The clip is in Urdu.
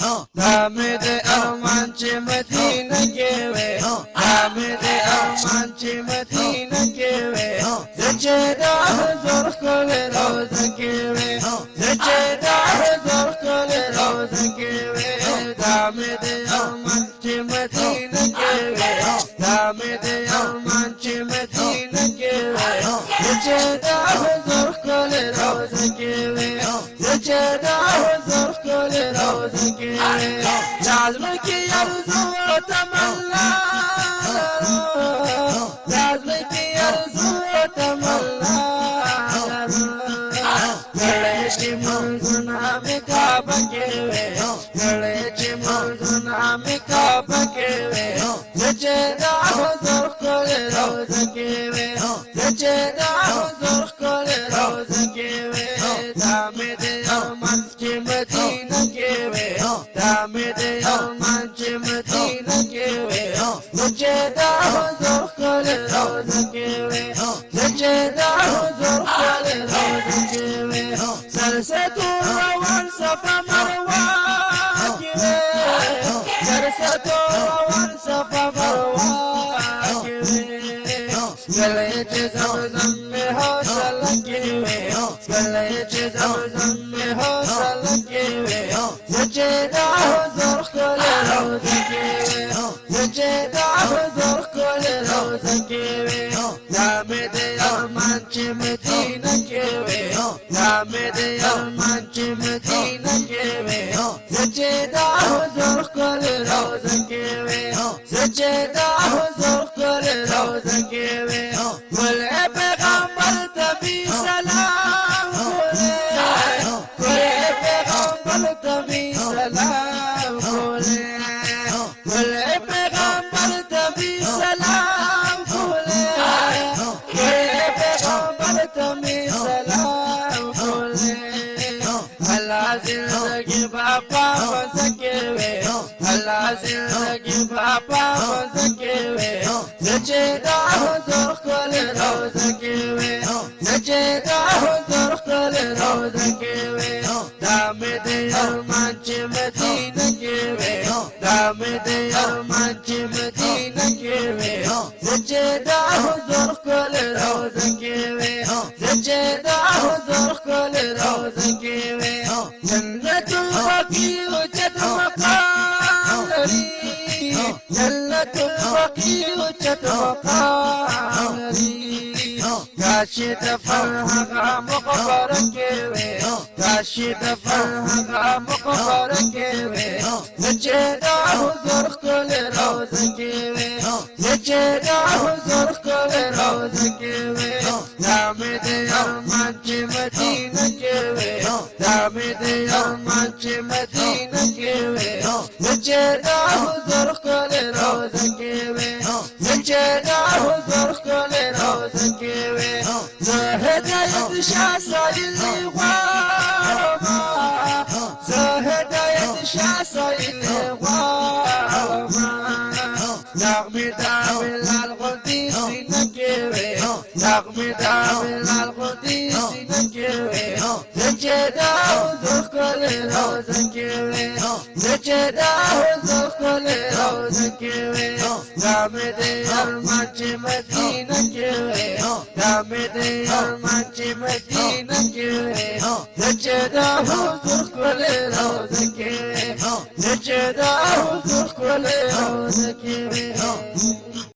دامد ارمان چې مدینه کې وې دامد ارمان چې مدینه کې وې چې دا حضور کول روزه کې وې چې دا حضور کول روزه کې وې دامد ارمان چې مدینه کې وې دامد ارمان چې مدینه کې وې چې دا حضور کول روزه کې وې چې دا حضور کول روزه کې وې لازم کې ارزو تمنا لازم کې ارزو تمنا لړې چې منځونه مې کعبه کې وې لړې چې منځونه مې کعبه کې وې چې دا حضور کول روزه کې وې چې دا حضور کول روزه کې وې دامد ارمان چې مدینه کې وې دامد ارمان چې مدینه کې وې چې دا حضور کول روزه کې وې چې دا حضور کول روزه کې وې سر سے دور روان صفا مروه کې وې سر سے دور روان صفا مروه کې وې گلے چې زمزم میں حوصله کې وې گلے چې زمزم میں حوصله کې وې چې دا حضور کول روزه کې وې چې دا حضور کول روزه کې وې دامد ارمان چې مدینه کې وې دامد ارمان چې مدینه کې وې چې دا حضور کول روزه کې وې چې دا حضور کول روزه کې وې ګل پیغمبر تبي سلام کولې ګل پیغمبر تبي سلام کولې ګل پیغمبر تبي سلام کولې ګل پیغمبر تبي سلام کولې الله زندگی باپا مزکه وې الله زندگی باپا مزکه وې چې دا حضور کول روزه کې وې چې دا حضور کول روزه کې وې دامد ارمان چې مدینه کې وې دامد ارمان چې مدینه کې وې چې دا حضور کول روزه کې وې چې دا حضور کول روزه کې وې جنت البقیع چت مقام لري جنت البقیع چت مقام لري کاشي د فرحه مقبره کې وې کاشي د فرحه مقبره کې وې چې دا حضور کول روزه کې وې چې دا حضور کول روزه کې وې دامد ارمان چې مدینه کې وې دامد ارمان چې مدینه کې وې چې دا حضور کول روزه کې وې چې دا حضور کول روزه کې وې زه هدایت شاه سایل غواړم زه هدایت شاه سایل غواړم نغمې د بلال غوندې سینه کې وې نغمې د بلال غوندې سینه کې وې چې دا حضور کول روزه کې وې چې دا حضور کول روزه کې وې دامد ارمان چې مدینه کې وې دامد ارمان چې مدینه کې وې چې دا حضور کول روزه کې وې چې دا حضور کول روزه کې وې